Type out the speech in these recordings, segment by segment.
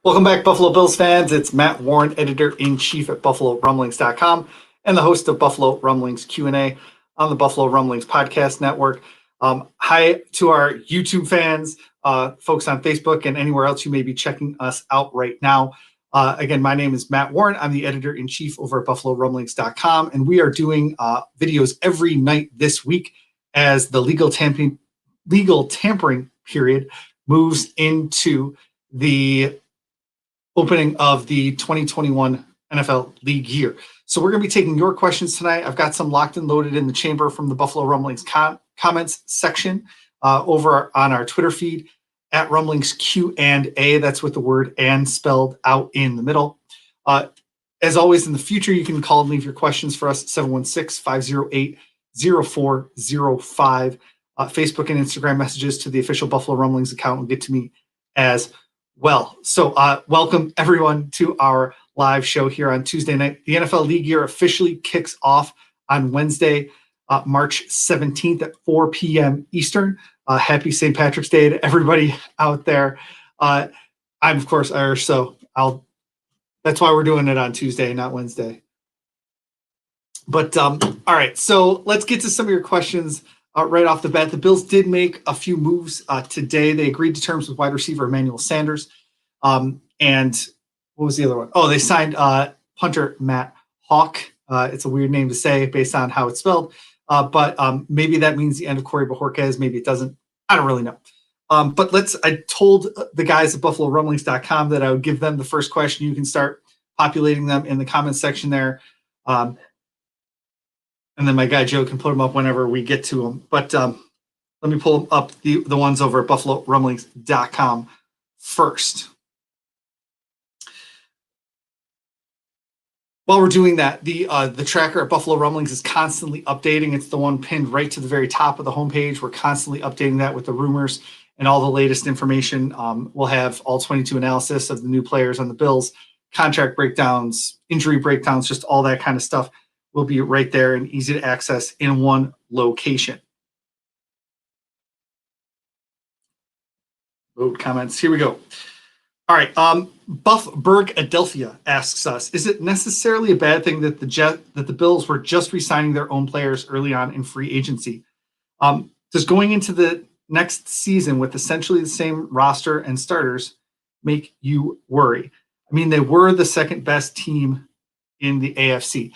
Welcome back, Buffalo Bills fans. It's Matt Warren, editor-in-chief at BuffaloRumblings.com and the host of Buffalo Rumblings Q&A on the Buffalo Rumblings Podcast Network. Hi to our YouTube fans, folks on Facebook, and anywhere else you may be checking us out right now. Again, my name is Matt Warren. I'm the editor-in-chief over at BuffaloRumblings.com, and we are doing videos every night this week as the legal tampering period moves into the opening of the 2021 NFL League year. So we're going to be taking your questions tonight. I've got some locked and loaded in the chamber from the Buffalo Rumblings comments section over on our Twitter feed at Rumblings Q&A. That's with the word "and" spelled out in the middle. As always, in the future, you can call and leave your questions for us at 716-508-0405. Facebook and Instagram messages to the official Buffalo Rumblings account will get to me as well. So welcome everyone to our live show here on Tuesday night. The NFL League year officially kicks off on Wednesday, March 17th at 4 p.m. Eastern. Happy St. Patrick's Day to everybody out there. I'm of course Irish, so that's why we're doing it on Tuesday, not Wednesday. But all right, so let's get to some of your questions right off the bat. The Bills did make a few moves today. They agreed to terms with wide receiver Emmanuel Sanders. And what was the other one? Oh, they signed punter Matt Hawk. It's a weird name to say based on how it's spelled. But maybe that means the end of Corey Bojorquez. Maybe it doesn't. I don't really know. But I told the guys at BuffaloRumblings.com that I would give them the first question. You can start populating them in the comments section there. And then my guy Joe can put them up whenever we get to them. But let me pull up the ones over at BuffaloRumblings.com first. While we're doing that, the tracker at Buffalo Rumblings is constantly updating. It's the one pinned right to the very top of the homepage. We're constantly updating that with the rumors and all the latest information. We'll have all 22 analysis of the new players on the Bills, contract breakdowns, injury breakdowns, just all that kind of stuff will be right there and easy to access in one location. Load comments. Here we go. All right. Buffberg Adelphia asks us, is it necessarily a bad thing that the Bills were just re-signing their own players early on in free agency? Does going into the next season with essentially the same roster and starters make you worry? I mean, they were the second best team in the AFC.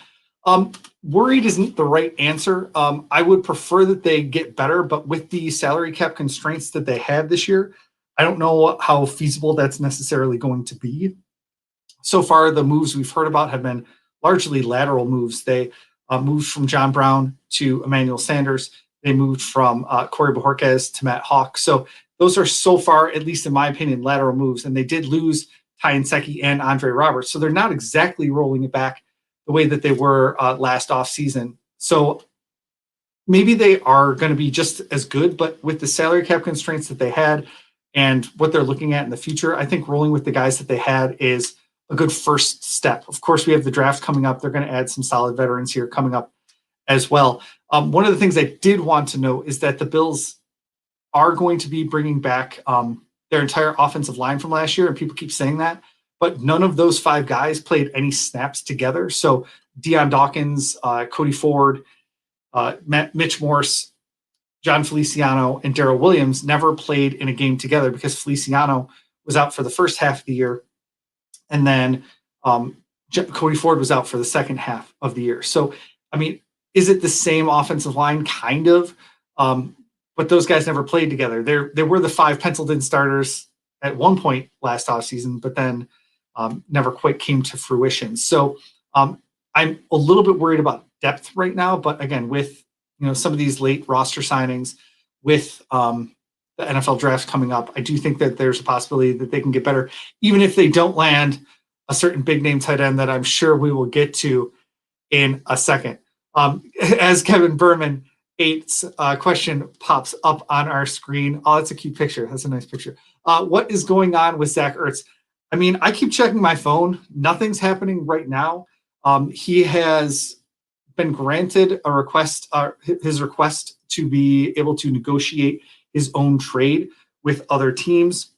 Worried isn't the right answer. I would prefer that they get better, but with the salary cap constraints that they have this year, I don't know how feasible that's necessarily going to be. So far, the moves we've heard about have been largely lateral moves. They moved from John Brown to Emmanuel Sanders. They moved from Corey Bojorquez to Matt Hawk. So those are so far, at least in my opinion, lateral moves. And they did lose Ty Nsekhe and Andre Roberts. So they're not exactly rolling it back the way that they were last offseason. So maybe they are going to be just as good, but with the salary cap constraints that they had and what they're looking at in the future, I think rolling with the guys that they had is a good first step. Of course, we have the draft coming up. They're going to add some solid veterans here coming up as well. One of the things I did want to know is that the Bills are going to be bringing back their entire offensive line from last year, and people keep saying that. But none of those five guys played any snaps together. So Deion Dawkins, Cody Ford, Mitch Morse, John Feliciano, and Darrell Williams never played in a game together because Feliciano was out for the first half of the year. And then Cody Ford was out for the second half of the year. So, I mean, is it the same offensive line? Kind of. But those guys never played together. They were the five penciled-in starters at one point last offseason, but then never quite came to fruition. So I'm a little bit worried about depth right now, but again, with some of these late roster signings, with the NFL draft coming up, I do think that there's a possibility that they can get better, even if they don't land a certain big name tight end that I'm sure we will get to in a second. As Kevin Berman 8's question pops up on our screen. Oh, that's a cute picture. That's a nice picture. What is going on with Zach Ertz? I mean, I keep checking my phone. Nothing's happening right now. He has been granted a request, his request to be able to negotiate his own trade with other teams.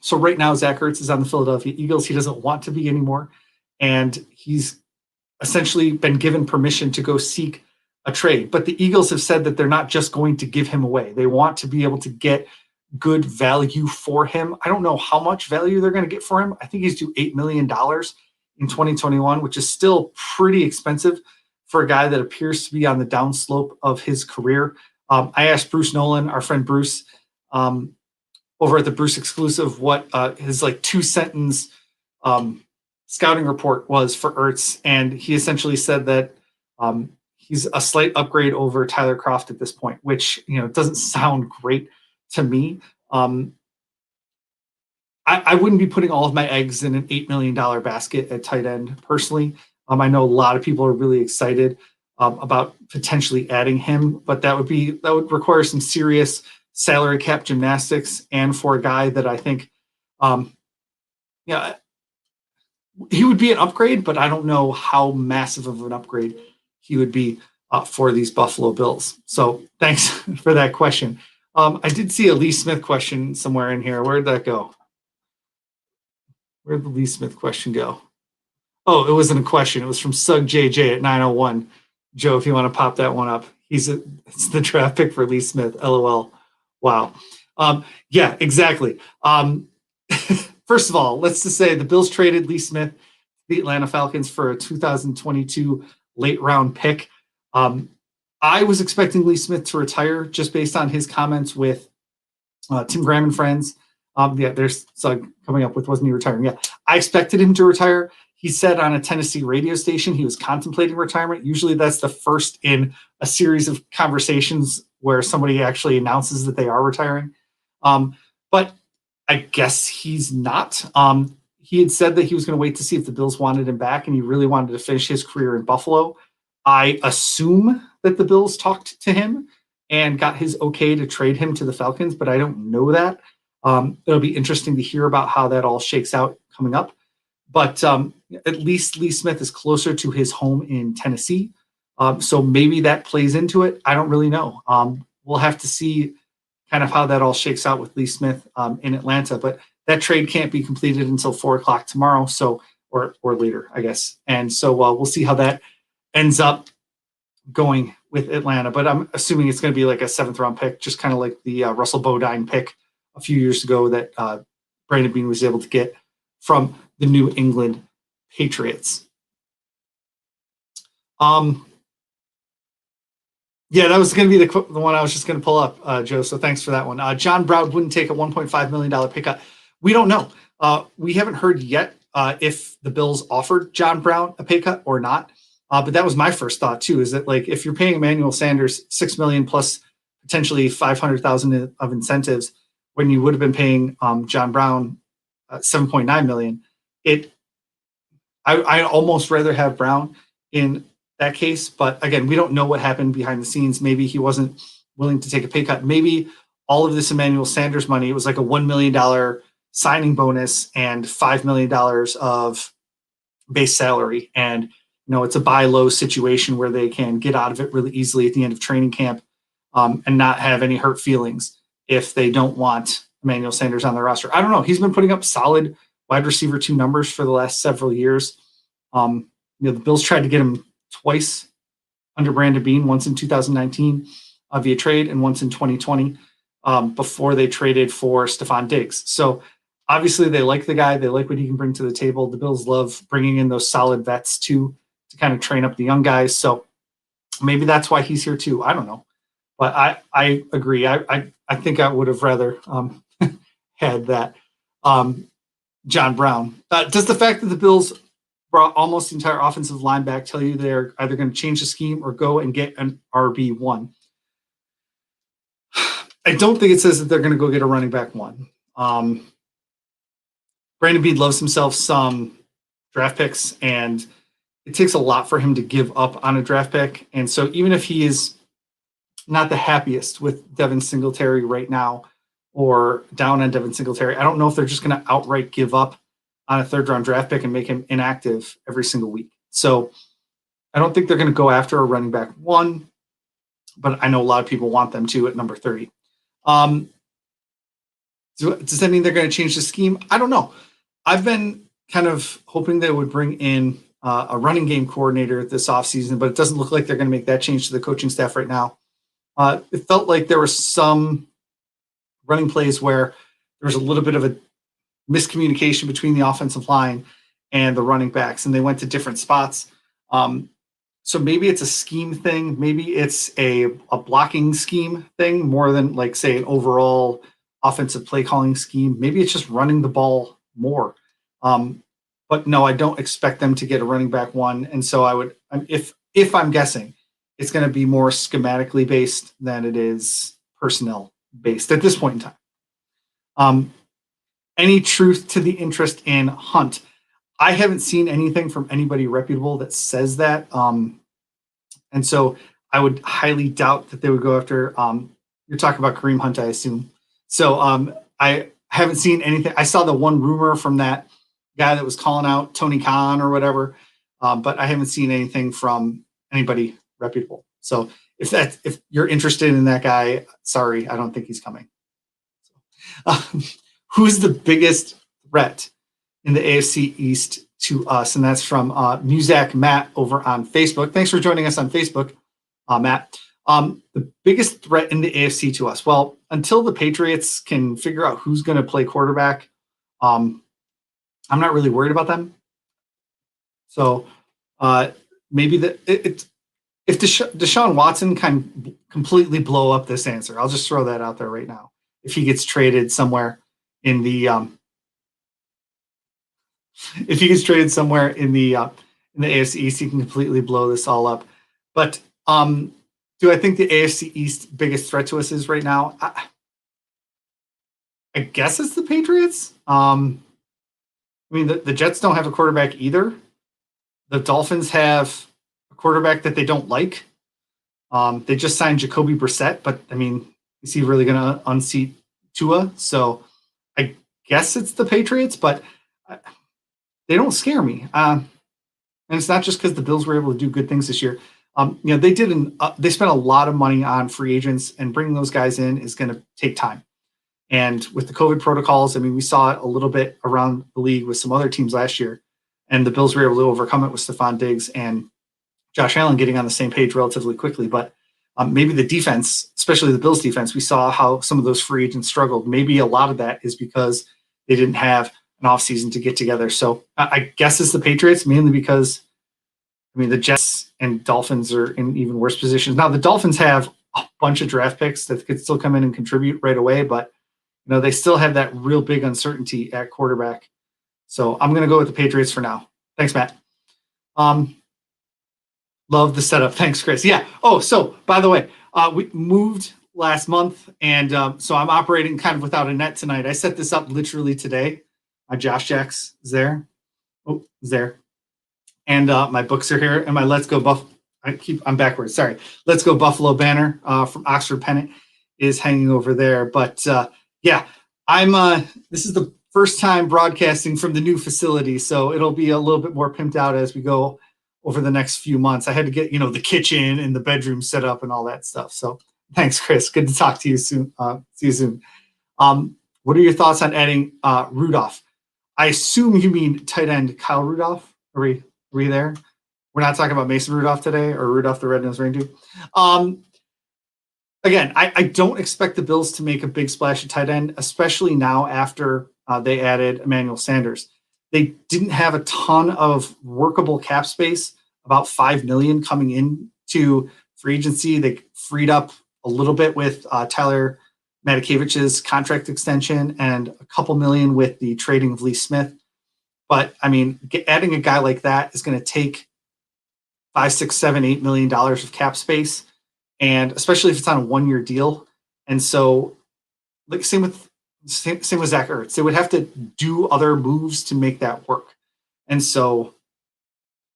So right now, Zach Ertz is on the Philadelphia Eagles. He doesn't want to be anymore. And he's essentially been given permission to go seek a trade. But the Eagles have said that they're not just going to give him away. They want to be able to get good value for him. I don't know how much value they're going to get for him. I think he's due $8 million in 2021, which is still pretty expensive for a guy that appears to be on the downslope of his career. I asked Bruce Nolan, our friend Bruce, over at the Bruce Exclusive, what his like 2-sentence scouting report was for Ertz, and he essentially said that he's a slight upgrade over Tyler Kroft at this point, which doesn't sound great to me. I wouldn't be putting all of my eggs in an $8 million basket at tight end personally. I know a lot of people are really excited about potentially adding him, but that would require some serious salary cap gymnastics. And for a guy that I think, he would be an upgrade, but I don't know how massive of an upgrade he would be for these Buffalo Bills. So thanks for that question. I did see a Lee Smith question somewhere in here. Where'd that go? Where'd the Lee Smith question go? Oh, it wasn't a question. It was from Sug JJ at 901. Joe, if you want to pop that one up. It's the draft pick for Lee Smith. LOL. Wow. Yeah, exactly. First of all, let's just say the Bills traded Lee Smith to the Atlanta Falcons for a 2022 late round pick. I was expecting Lee Smith to retire just based on his comments with Tim Graham and friends. There's Sug coming up with, wasn't he retiring? Yeah, I expected him to retire. He said on a Tennessee radio station he was contemplating retirement. Usually that's the first in a series of conversations where somebody actually announces that they are retiring. But I guess he's not. He had said that he was going to wait to see if the Bills wanted him back, and he really wanted to finish his career in Buffalo. I assume that the Bills talked to him and got his okay to trade him to the Falcons, but I don't know that. It'll be interesting to hear about how that all shakes out coming up. But at least Lee Smith is closer to his home in Tennessee. So maybe that plays into it. I don't really know. We'll have to see kind of how that all shakes out with Lee Smith in Atlanta. But that trade can't be completed until 4:00 tomorrow, so or later, I guess. And so we'll see how that ends up going with Atlanta. But I'm assuming it's going to be like a 7th-round pick, just kind of like the Russell Bodine pick a few years ago that Brandon Beane was able to get from the New England Patriots. Yeah, that was going to be the one I was just going to pull up, Joe. So thanks for that one. John Brown wouldn't take a $1.5 million pay cut. We don't know. We haven't heard yet if the Bills offered John Brown a pay cut or not. But that was my first thought too, is that like if you're paying Emmanuel Sanders $6 million plus potentially $500,000 of incentives when you would have been paying John Brown $7.9 million, I almost rather have Brown in that case. But again, we don't know what happened behind the scenes. Maybe he wasn't willing to take a pay cut. Maybe all of this Emmanuel Sanders money, it was like a $1 million signing bonus and $5 million of base salary. And, it's a buy low situation where they can get out of it really easily at the end of training camp and not have any hurt feelings if they don't want Emmanuel Sanders on their roster. I don't know. He's been putting up solid wide receiver 2 numbers for the last several years. The Bills tried to get him twice under Brandon Beane, once in 2019 via trade and once in 2020 before they traded for Stephon Diggs. So obviously they like the guy. They like what he can bring to the table. The Bills love bringing in those solid vets too, to kind of train up the young guys. So maybe that's why he's here too. I don't know. But I agree. I think I would have rather had that John Brown. Does the fact that the Bills brought almost the entire offensive line back tell you they're either going to change the scheme or go and get an RB1? I don't think it says that they're going to go get a running back 1. Brandon Beane loves himself some draft picks, and it takes a lot for him to give up on a draft pick. And so even if he is not the happiest with Devin Singletary right now or down on Devin Singletary, I don't know if they're just going to outright give up on a 3rd-round draft pick and make him inactive every single week. So I don't think they're going to go after a running back 1, but I know a lot of people want them to at number 30. Does that mean they're going to change the scheme? I don't know. I've been kind of hoping they would bring in a running game coordinator this offseason, but it doesn't look like they're going to make that change to the coaching staff right now. It felt like there were some running plays where there was a little bit of a miscommunication between the offensive line and the running backs, and they went to different spots. So maybe it's a scheme thing. Maybe it's a blocking scheme thing more than, like, say, an overall offensive play calling scheme. Maybe it's just running the ball more. But no, I don't expect them to get a running back one. And so I would, if I'm guessing, it's going to be more schematically based than it is personnel based at this point in time. Any truth to the interest in Hunt? I haven't seen anything from anybody reputable that says that. And so I would highly doubt that they would go after, you're talking about Kareem Hunt, I assume. So I haven't seen anything. I saw the one rumor from that guy that was calling out Tony Khan or whatever, but I haven't seen anything from anybody reputable. So if you're interested in that guy, sorry, I don't think he's coming. Who's the biggest threat in the AFC East to us? And that's from Muszak Matt over on Facebook. Thanks for joining us on Facebook, Matt. The biggest threat in the AFC to us. Well, until the Patriots can figure out who's going to play quarterback, I'm not really worried about them. So maybe if Deshaun Watson can completely blow up this answer, I'll just throw that out there right now. If he gets traded somewhere in the AFC East, he can completely blow this all up. But do I think the AFC East biggest threat to us is right now? I guess it's the Patriots. I mean, the Jets don't have a quarterback either. The Dolphins have a quarterback that they don't like. They just signed Jacoby Brissett, but I mean, is he really going to unseat Tua? So I guess it's the Patriots, but they don't scare me. And it's not just because the Bills were able to do good things this year. They they spent a lot of money on free agents, and bringing those guys in is going to take time. And with the COVID protocols, I mean, we saw it a little bit around the league with some other teams last year, and the Bills were able to overcome it with Stephon Diggs and Josh Allen getting on the same page relatively quickly. But maybe the defense, especially the Bills defense, we saw how some of those free agents struggled. Maybe a lot of that is because they didn't have an offseason to get together. So I guess it's the Patriots, mainly because, I mean, the Jets and Dolphins are in even worse positions. Now, the Dolphins have a bunch of draft picks that could still come in and contribute right away, but they still have that real big uncertainty at quarterback. So I'm going to go with the Patriots for now. Thanks, Matt. Love the setup. Thanks, Chris. Yeah. Oh, so by the way, we moved last month, and so I'm operating kind of without a net tonight. I set this up literally today. My Josh Jacks is there. Oh, is there. And my books are here, and my Let's Go Buff. I'm backwards. Sorry. Let's Go Buffalo banner from Oxford Pennant is hanging over there. But yeah, this is the first time broadcasting from the new facility, so it'll be a little bit more pimped out as we go over the next few months. I had to get, the kitchen and the bedroom set up and all that stuff. So thanks, Chris. Good to talk to you soon. See you soon. What are your thoughts on adding Rudolph? I assume you mean tight end Kyle Rudolph. Are we there? We're not talking about Mason Rudolph today, or Rudolph the Red-Nosed Reindeer. Again, I don't expect the Bills to make a big splash at tight end, especially now after they added Emmanuel Sanders. They didn't have a ton of workable cap space, about $5 million coming into free agency. They freed up a little bit with Tyler Matakavich's contract extension and a couple million with the trading of Lee Smith. But I mean, adding a guy like that is going to take $5, $6, $7, $8 million of cap space, and especially if it's on a 1-year deal. And so, like same with Zach Ertz, they would have to do other moves to make that work. And so,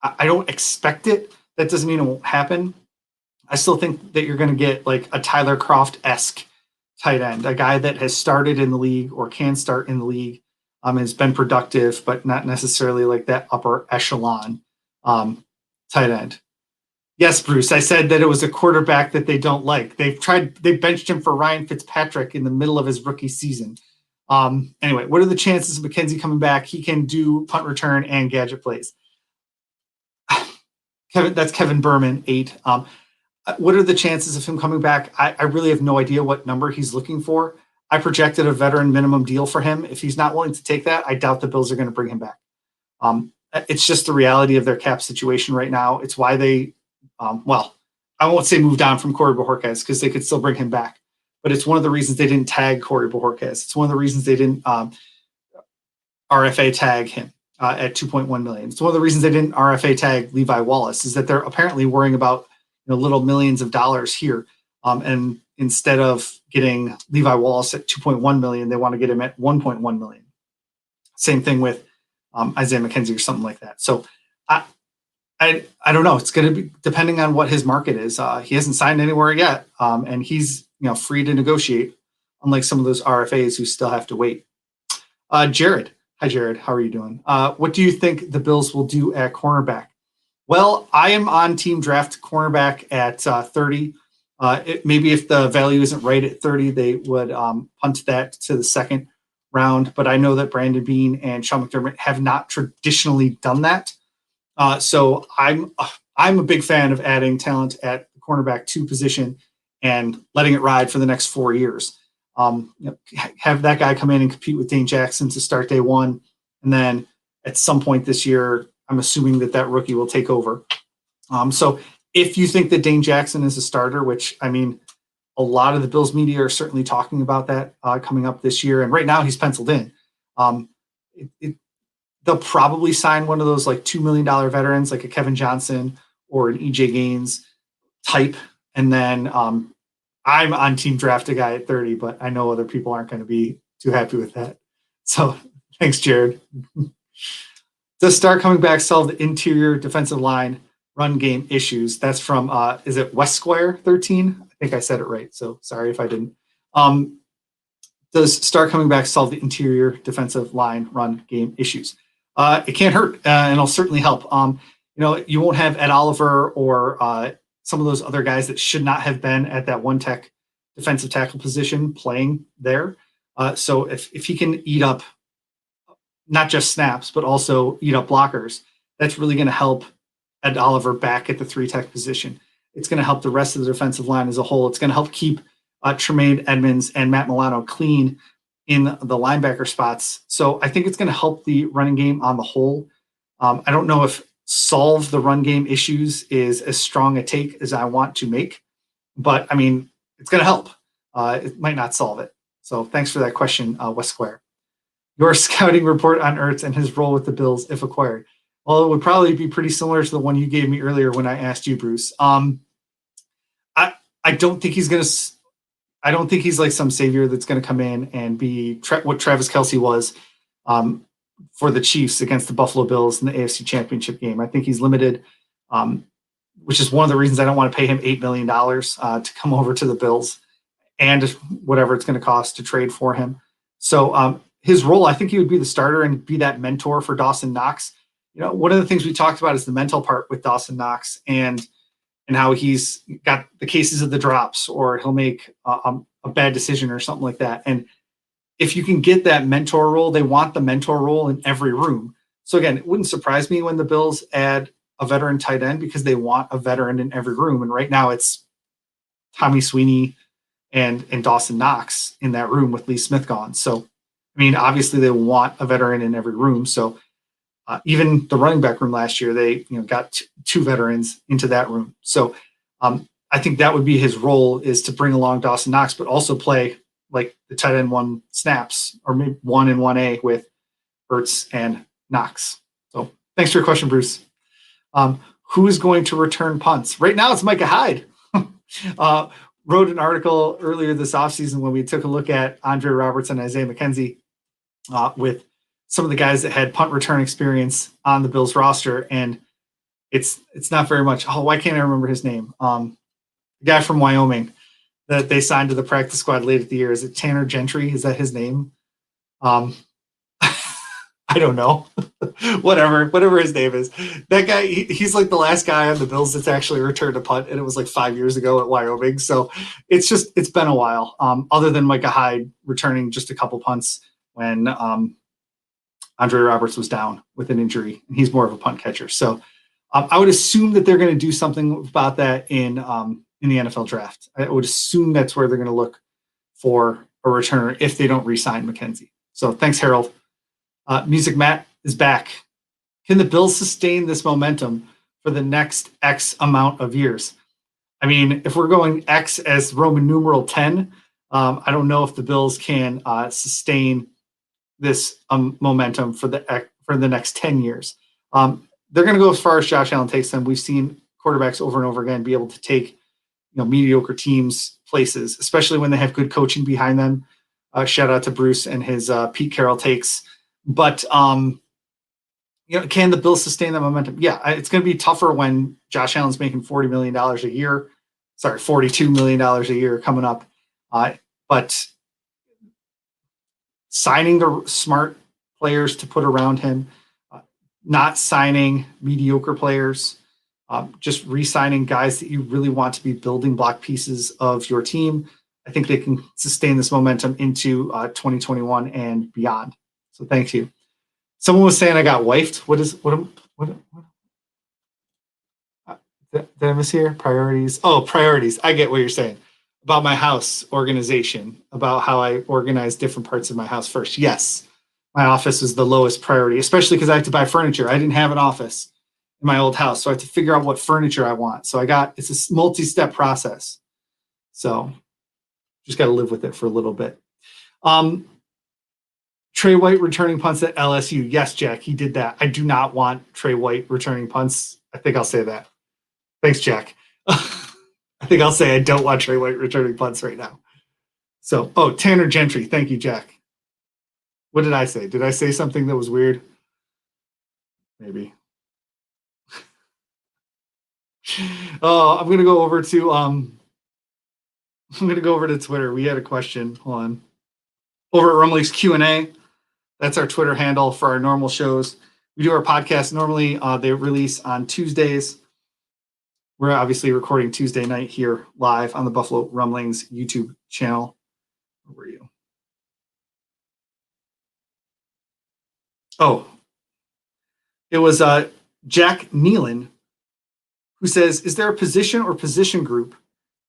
I don't expect it. That doesn't mean it won't happen. I still think that you're going to get like a Tyler Kroft-esque tight end, a guy that has started in the league or can start in the league, has been productive, but not necessarily like that upper echelon tight end. Yes, Bruce, I said that it was a quarterback that they don't like. They benched him for Ryan Fitzpatrick in the middle of his rookie season. Anyway, what are the chances of McKenzie coming back? He can do punt return and gadget plays. That's Kevin Berman, 8. What are the chances of him coming back? I really have no idea what number he's looking for. I projected a veteran minimum deal for him. If he's not willing to take that, I doubt the Bills are going to bring him back. It's just the reality of their cap situation right now. It's why they, well, I won't say moved on from Corey Bojorquez because they could still bring him back. But it's one of the reasons they didn't tag Corey Bojorquez. It's one of the reasons they didn't RFA tag him at $2.1 million. It's one of the reasons they didn't RFA tag Levi Wallace is that they're apparently worrying about little millions of dollars here. And instead of getting Levi Wallace at $2.1 million, they want to get him at $1.1 million. Same thing with Isaiah McKenzie or something like that. So I don't know. It's going to be depending on what his market is. He hasn't signed anywhere yet, and he's free to negotiate, unlike some of those RFAs who still have to wait. Jared, hi Jared, how are you doing? What do you think the Bills will do at cornerback? Well, I am on team draft cornerback at 30. Maybe if the value isn't right at 30, they would punt that to the second round. But I know that Brandon Beane and Sean McDermott have not traditionally done that. So I'm a big fan of adding talent at the cornerback 2 position and letting it ride for the next 4 years. Have that guy come in and compete with Dane Jackson to start day 1. And then at some point this year, I'm assuming that rookie will take over. So if you think that Dane Jackson is a starter, which I mean, a lot of the Bills media are certainly talking about that coming up this year. And right now he's penciled in. They'll probably sign one of those like $2 million veterans, like a Kevin Johnson or an EJ Gaines type. And then I'm on team draft a guy at 30, but I know other people aren't going to be too happy with that. So thanks, Jared. Does Starr coming back solve the interior defensive line run game issues? That's from, is it West Square 13? I think I said it right. So sorry if I didn't. Does Starr coming back solve the interior defensive line run game issues? It can't hurt, and it'll certainly help. You won't have Ed Oliver or some of those other guys that should not have been at that one tech defensive tackle position playing there. So if he can eat up not just snaps, but also eat up blockers, that's really going to help Ed Oliver back at the 3 tech position. It's going to help the rest of the defensive line as a whole. It's going to help keep Tremaine Edmonds and Matt Milano clean in the linebacker spots. So I think it's going to help the running game on the whole. I don't know if solve the run game issues is as strong a take as I want to make, but I mean, it's going to help. It might not solve it. So thanks for that question, West Square. Your scouting report on Ertz and his role with the Bills if acquired. Well, it would probably be pretty similar to the one you gave me earlier when I asked you, Bruce. I don't think he's going to. I don't think he's like some savior that's going to come in and be what Travis Kelce was for the Chiefs against the Buffalo Bills in the AFC Championship game. I think he's limited, which is one of the reasons I don't want to pay him $8 million to come over to the Bills and whatever it's going to cost to trade for him. So his role, I think he would be the starter and be that mentor for Dawson Knox. One of the things we talked about is the mental part with Dawson Knox and how he's got the cases of the drops, or he'll make a bad decision or something like that. And if you can get that mentor role, they want the mentor role in every room. So again, it wouldn't surprise me when the Bills add a veteran tight end because they want a veteran in every room. And right now it's Tommy Sweeney and Dawson Knox in that room with Lee Smith gone. So, I mean, obviously they want a veteran in every room. So even the running back room last year, they got 2 veterans into that room. So I think that would be his role, is to bring along Dawson Knox, but also play like the tight end 1 snaps, or maybe 1 and 1A with Ertz and Knox. So thanks for your question, Bruce. Who is going to return punts? Right now it's Micah Hyde. Wrote an article earlier this offseason when we took a look at Andre Roberts and Isaiah McKenzie with some of the guys that had punt return experience on the Bills roster. And it's not very much. Oh, why can't I remember his name? The guy from Wyoming that they signed to the practice squad late at the year. Is it Tanner Gentry? Is that his name? I don't know. whatever his name is. That guy, he's like the last guy on the Bills that's actually returned a punt, and it was like 5 years ago at Wyoming. So it's been a while. Other than Micah Hyde returning just a couple punts when Andre Roberts was down with an injury, and he's more of a punt catcher. So I would assume that they're going to do something about that in the NFL draft. I would assume that's where they're going to look for a returner if they don't re-sign McKenzie. So thanks, Harold. Muszak Matt is back. Can the Bills sustain this momentum for the next X amount of years? I mean, if we're going X as Roman numeral 10, I don't know if the Bills can sustain this momentum for the next 10 years. They're going to go as far as Josh Allen takes them. We've seen quarterbacks over and over again be able to take mediocre teams places, especially when they have good coaching behind them. Shout out to Bruce and his Pete Carroll takes. But can the Bills sustain that momentum? Yeah, it's going to be tougher when Josh Allen's making $40 million a year. Sorry, $42 million a year coming up. But signing the smart players to put around him, not signing mediocre players, just re-signing guys that you really want to be building block pieces of your team. I think they can sustain this momentum into 2021 and beyond. So thank you. Someone was saying I got wifed. What did I miss here? Priorities. Oh, priorities. I get what you're saying about my house organization, about how I organize different parts of my house first. Yes, my office is the lowest priority, especially because I have to buy furniture. I didn't have an office in my old house, so I have to figure out what furniture I want. So it's a multi-step process. So just got to live with it for a little bit. Trey White returning punts at LSU. Yes, Jack, he did that. I do not want Trey White returning punts. I think I'll say that. Thanks, Jack. I think I'll say I don't want Trey White returning punts right now. So, Tanner Gentry. Thank you, Jack. What did I say? Did I say something that was weird? Maybe. I'm gonna go over to Twitter. We had a question. Hold on. Over at Rumblings Q&A. That's our Twitter handle for our normal shows. We do our podcast normally. They release on Tuesdays. We're obviously recording Tuesday night here live on the Buffalo Rumblings YouTube channel. Where were you? Oh, it was Jack Nealon who says, is there a position or position group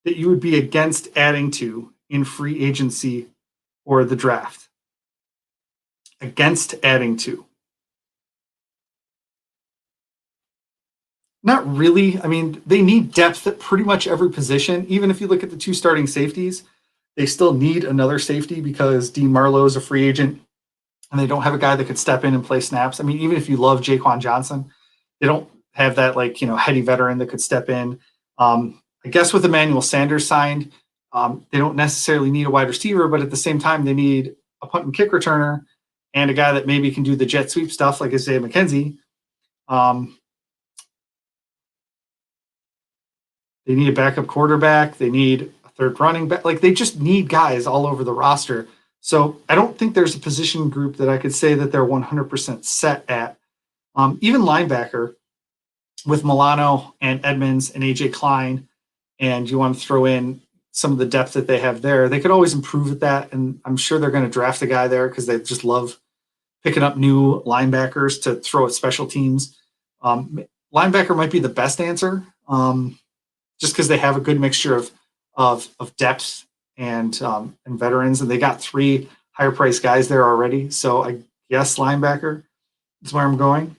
that you would be against adding to in free agency or the draft? Against adding to. Not really. I mean, they need depth at pretty much every position. Even if you look at the two starting safeties, they still need another safety because Dean Marlowe is a free agent and they don't have a guy that could step in and play snaps. I mean, even if you love Jaquan Johnson, they don't have that heady veteran that could step in. I guess with Emmanuel Sanders signed, they don't necessarily need a wide receiver, but at the same time, they need a punt and kick returner and a guy that maybe can do the jet sweep stuff like Isaiah McKenzie. They need a backup quarterback. They need a third running back. They just need guys all over the roster. So I don't think there's a position group that I could say that they're 100% set at. Even linebacker with Milano and Edmonds and AJ Klein, and you want to throw in some of the depth that they have there, they could always improve at that. And I'm sure they're going to draft a guy there because they just love picking up new linebackers to throw at special teams. Linebacker might be the best answer just because they have a good mixture of depth and veterans. And they got 3 higher priced guys there already. So I guess linebacker is where I'm going.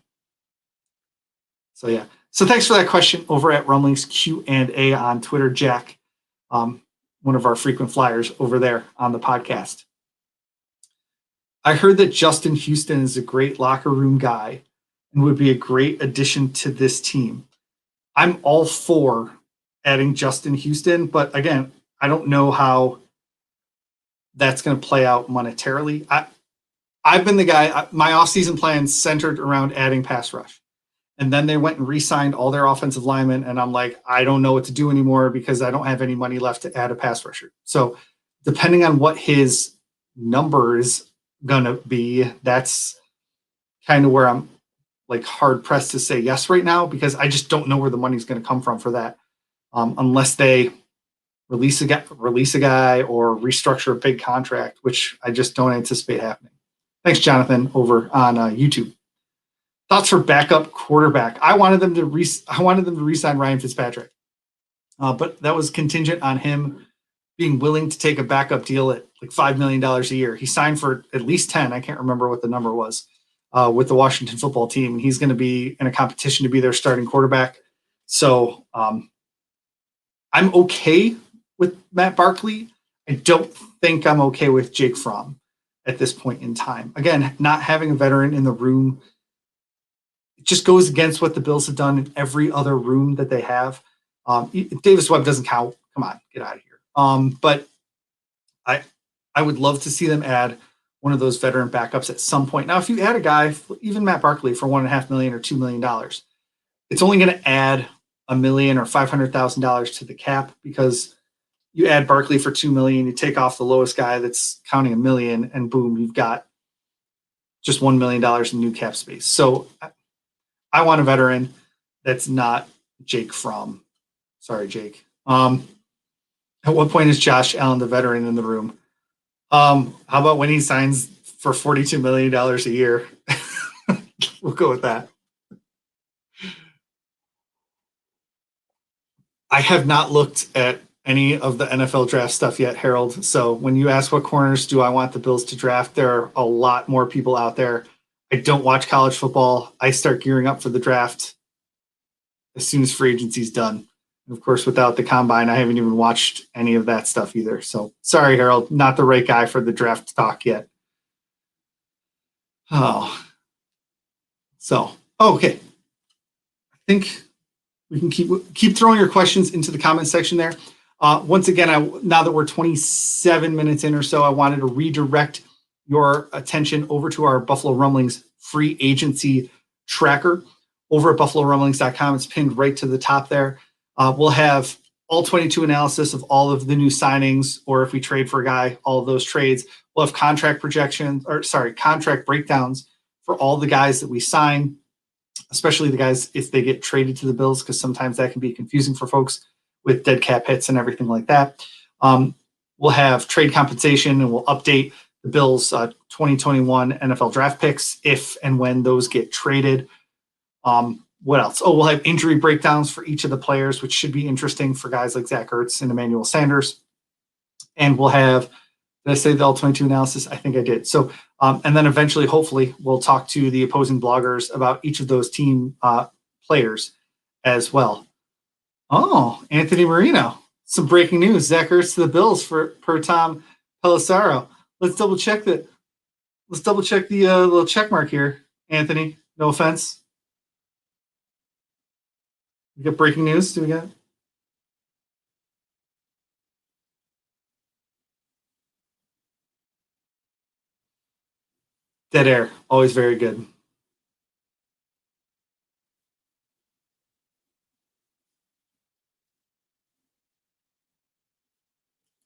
So, yeah. So thanks for that question over at Rumblings Q&A on Twitter, Jack, one of our frequent flyers over there on the podcast. I heard that Justin Houston is a great locker room guy and would be a great addition to this team. I'm all for adding Justin Houston, but again, I don't know how that's going to play out monetarily. I've been the guy, my offseason plans centered around adding pass rush. And then they went and re-signed all their offensive linemen. And I'm like, I don't know what to do anymore because I don't have any money left to add a pass rusher. So depending on what his number is going to be, that's kind of where I'm hard pressed to say yes right now, because I just don't know where the money's going to come from for that. Unless they release a guy or restructure a big contract, which I just don't anticipate happening. Thanks, Jonathan, over on YouTube. Thoughts for backup quarterback? I wanted them to re-sign Ryan Fitzpatrick, but that was contingent on him being willing to take a backup deal at like $5 million a year. He signed for at least 10. I can't remember what the number was with the Washington football team. He's going to be in a competition to be their starting quarterback. So I'm okay with Matt Barkley. I don't think I'm okay with Jake Fromm at this point in time. Again, not having a veteran in the room, it just goes against what the Bills have done in every other room that they have. Davis Webb doesn't count. Come on, get out of here. But I would love to see them add one of those veteran backups at some point. Now, if you add a guy, even Matt Barkley, for $1.5 million or $2 million, it's only going to add $1 million or $500,000 to the cap, because you add Barkley for $2 million, you take off the lowest guy that's counting $1 million, and boom, you've got just $1 million in new cap space. So I want a veteran that's not Jake Fromm. Sorry, Jake. At what point is Josh Allen the veteran in the room? How about when he signs for $42 million a year? We'll go with that. I have not looked at any of the NFL draft stuff yet, Harold. So when you ask what corners do I want the Bills to draft, there are a lot more people out there. I don't watch college football. I start gearing up for the draft as soon as free agency's done. And of course, without the combine, I haven't even watched any of that stuff either. So sorry, Harold, not the right guy for the draft talk yet. Okay. I think we can keep throwing your questions into the comment section there. Once again, now that we're 27 minutes in or so, I wanted to redirect your attention over to our Buffalo Rumblings free agency tracker over at BuffaloRumblings.com. It's pinned right to the top there. We'll have all 22 analysis of all of the new signings, or if we trade for a guy, all of those trades. We'll have contract breakdowns for all the guys that we sign, especially the guys if they get traded to the Bills, because sometimes that can be confusing for folks with dead cap hits and everything like that. We'll have trade compensation, and we'll update the Bills' 2021 NFL draft picks if and when those get traded. What else? We'll have injury breakdowns for each of the players, which should be interesting for guys like Zach Ertz and Emmanuel Sanders. And we'll have, did I say the all 22 analysis? I think I did. So, and then eventually, hopefully, we'll talk to the opposing bloggers about each of those team players as well. Oh, Anthony Marino. Some breaking news. Zach Ertz to the Bills per Tom Pelissaro. Let's double check that. Let's double check the little check mark here, Anthony. No offense. We got breaking news. Do we got? Dead air. Always very good.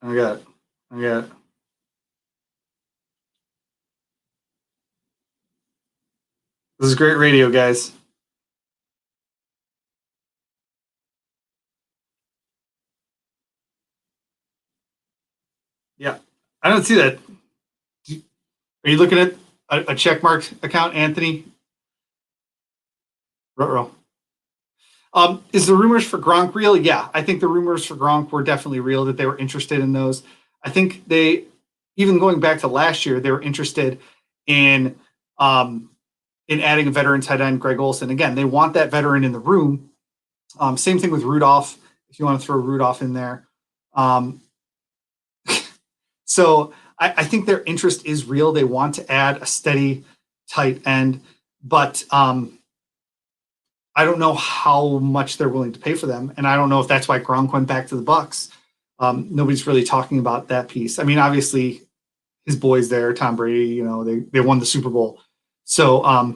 I got it. This is great radio, guys. Yeah, I don't see that. Are you looking at a checkmark account, Anthony? Ruh-roh. Is the rumors for Gronk real? Yeah, I think the rumors for Gronk were definitely real, that they were interested in those. I think they, even going back to last year, they were interested in adding a veteran tight end, Greg Olsen. Again, they want that veteran in the room. Same thing with Rudolph, if you want to throw Rudolph in there. So I think their interest is real. They want to add a steady tight end, but I don't know how much they're willing to pay for them. And I don't know if that's why Gronk went back to the Bucs. Nobody's really talking about that piece. I mean, obviously his boys there, Tom Brady, they won the Super Bowl. So I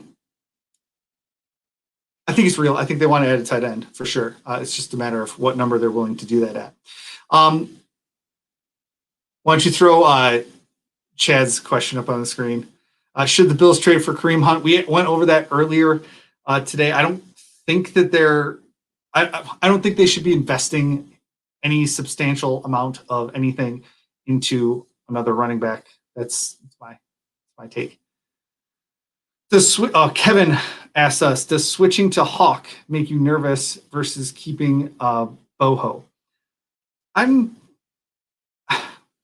think it's real. I think they want to add a tight end for sure. It's just a matter of what number they're willing to do that at. Why don't you throw Chad's question up on the screen? Should the Bills trade for Kareem Hunt? We went over that earlier today. I don't think that I don't think they should be investing any substantial amount of anything into another running back. That's my take. Kevin asks us, does switching to Hawk make you nervous versus keeping Boho?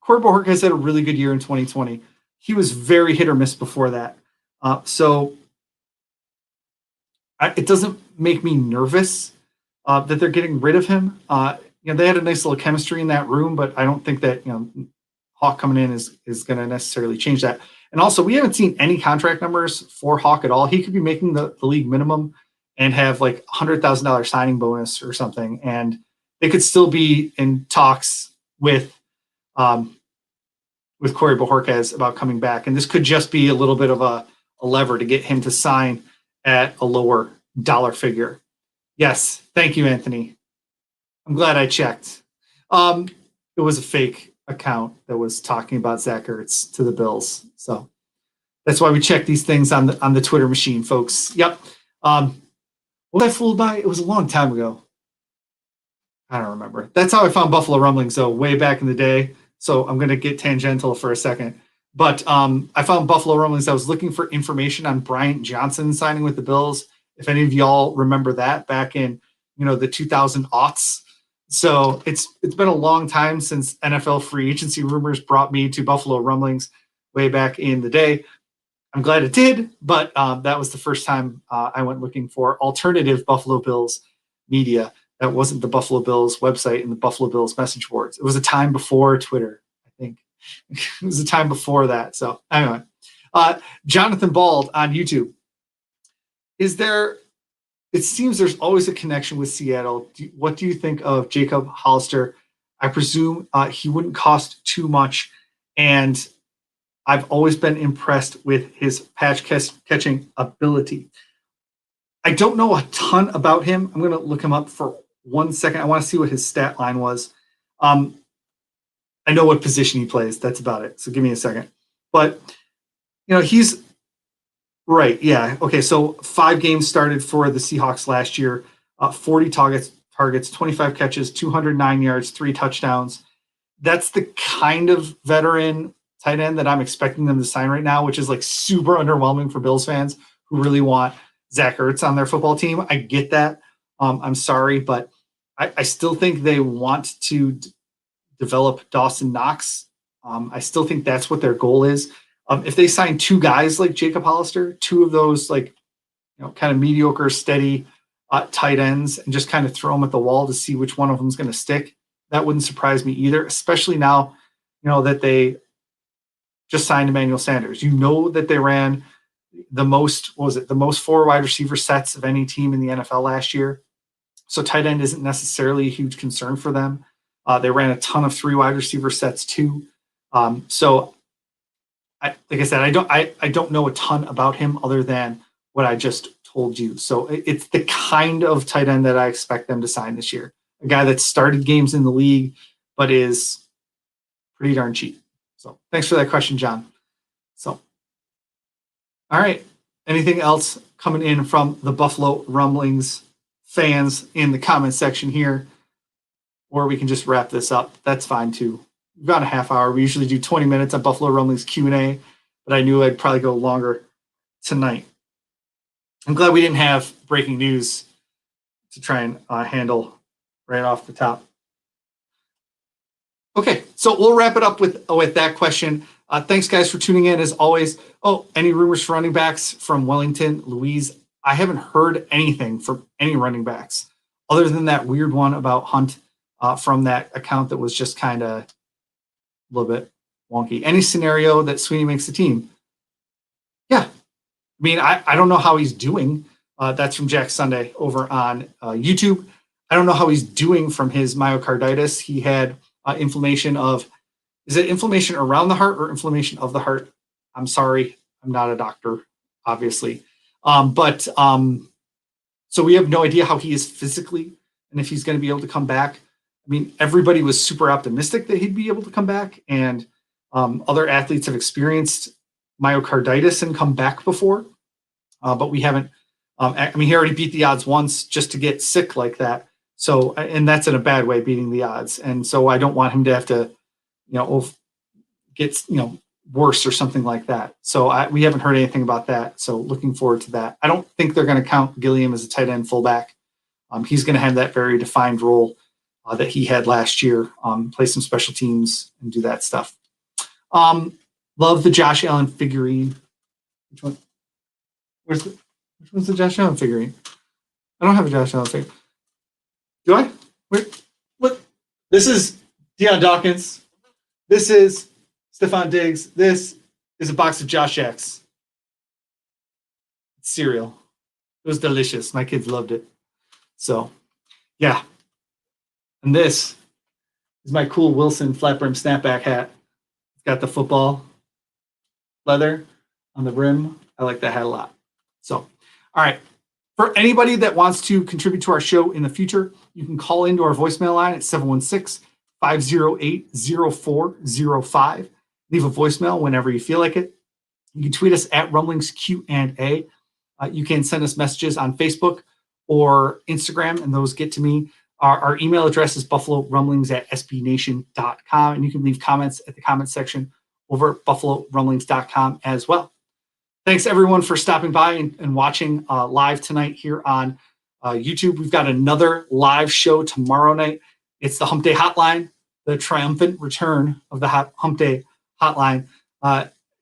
Corey Bohork has had a really good year in 2020. He was very hit or miss before that. It doesn't make me nervous that they're getting rid of him. They had a nice little chemistry in that room, but I don't think that Hawk coming in is going to necessarily change that. And also, we haven't seen any contract numbers for Hawk at all. He could be making the league minimum and have like $100,000 signing bonus or something, and they could still be in talks with Corey Bohorquez about coming back. And this could just be a little bit of a lever to get him to sign at a lower dollar figure. Yes, thank you, Anthony. I'm glad I checked. It was a fake account that was talking about Zach Ertz to the Bills. So that's why we check these things on the Twitter machine, folks. Yep. What was I fooled by? It was a long time ago. I don't remember. That's how I found Buffalo Rumblings, though, way back in the day. So I'm going to get tangential for a second. But I found Buffalo Rumblings. I was looking for information on Bryant Johnson signing with the Bills. If any of y'all remember that back in, the 2000 aughts. So it's been a long time since NFL free agency rumors brought me to Buffalo Rumblings way back in the day. I'm glad it did, but that was the first time I went looking for alternative Buffalo Bills media. That wasn't the Buffalo Bills website and the Buffalo Bills message boards. It was a time before Twitter, I think. It was a time before that. So anyway, Jonathan Bald on YouTube. It seems there's always a connection with Seattle. What do you think of Jacob Hollister? I presume he wouldn't cost too much, and I've always been impressed with his patch catching ability. I don't know a ton about him. I'm going to look him up for 1 second. I want to see what his stat line was. I know what position he plays. That's about it. So give me a second. But, he's right. Yeah. Okay. So 5 games started for the Seahawks last year, 40 targets, 25 catches, 209 yards, 3 touchdowns. That's the kind of veteran tight end that I'm expecting them to sign right now, which is like super underwhelming for Bills fans who really want Zach Ertz on their football team. I get that. I'm sorry, but I still think they want to develop Dawson Knox. I still think that's what their goal is. If they sign 2 guys like Jacob Hollister, 2 of those kind of mediocre, steady tight ends, and just kind of throw them at the wall to see which one of them is going to stick, that wouldn't surprise me either, especially now, that they just signed Emmanuel Sanders. That they ran the most 4 wide receiver sets of any team in the NFL last year. So tight end isn't necessarily a huge concern for them. They ran a ton of 3 wide receiver sets too. So like I said, I don't know a ton about him other than what I just told you. So it's the kind of tight end that I expect them to sign this year. A guy that started games in the league, but is pretty darn cheap. So thanks for that question, John. So, all right. Anything else coming in from the Buffalo Rumblings fans in the comment section here? Or we can just wrap this up. That's fine too. We've got a half hour. We usually do 20 minutes on Buffalo Rumblings Q&A, but I knew I'd probably go longer tonight. I'm glad we didn't have breaking news to try and handle right off the top. Okay, so we'll wrap it up with that question. Thanks, guys, for tuning in as always. Oh, any rumors for running backs from Wellington, Louise? I haven't heard anything from any running backs other than that weird one about Hunt from that account that was just kind of a little bit wonky. Any scenario that Sweeney makes the team? Yeah. I mean, I don't know how he's doing. That's from Jack Sunday over on YouTube. I don't know how he's doing from his myocarditis. He had inflammation is it inflammation around the heart or inflammation of the heart? I'm sorry. I'm not a doctor, obviously. So we have no idea how he is physically and if he's going to be able to come back. I mean, everybody was super optimistic that he'd be able to come back, and other athletes have experienced myocarditis and come back before, but we haven't. He already beat the odds once just to get sick like that. So, and that's in a bad way, beating the odds. And so I don't want him to have to, get, worse or something like that. So we haven't heard anything about that. So looking forward to that. I don't think they're going to count Gilliam as a tight end fullback. He's going to have that very defined role that he had last year, play some special teams and do that stuff. Love the Josh Allen figurine. Which one? Which one's the Josh Allen figurine? I don't have a Josh Allen figurine. Do I? Wait, what? This is Deion Dawkins. This is Stephon Diggs. This is a box of Josh X. Cereal. It was delicious. My kids loved it. So, yeah. And this is my cool Wilson flat brim snapback hat. It's got the football leather on the rim. I like that hat a lot. So, all right. For anybody that wants to contribute to our show in the future, you can call into our voicemail line at 716-508-0405. Leave a voicemail whenever you feel like it. You can tweet us at Rumblings Q&A. You can send us messages on Facebook or Instagram, and those get to me. Our email address is buffalorumblings@sbnation.com, and you can leave comments at the comment section over at buffalorumblings.com as well. Thanks, everyone, for stopping by and watching live tonight here on YouTube. We've got another live show tomorrow night. It's the Hump Day Hotline. The triumphant return of the Hump Day Hotline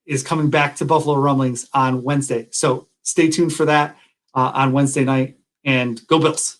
is coming back to Buffalo Rumblings on Wednesday. So stay tuned for that on Wednesday night, and go Bills.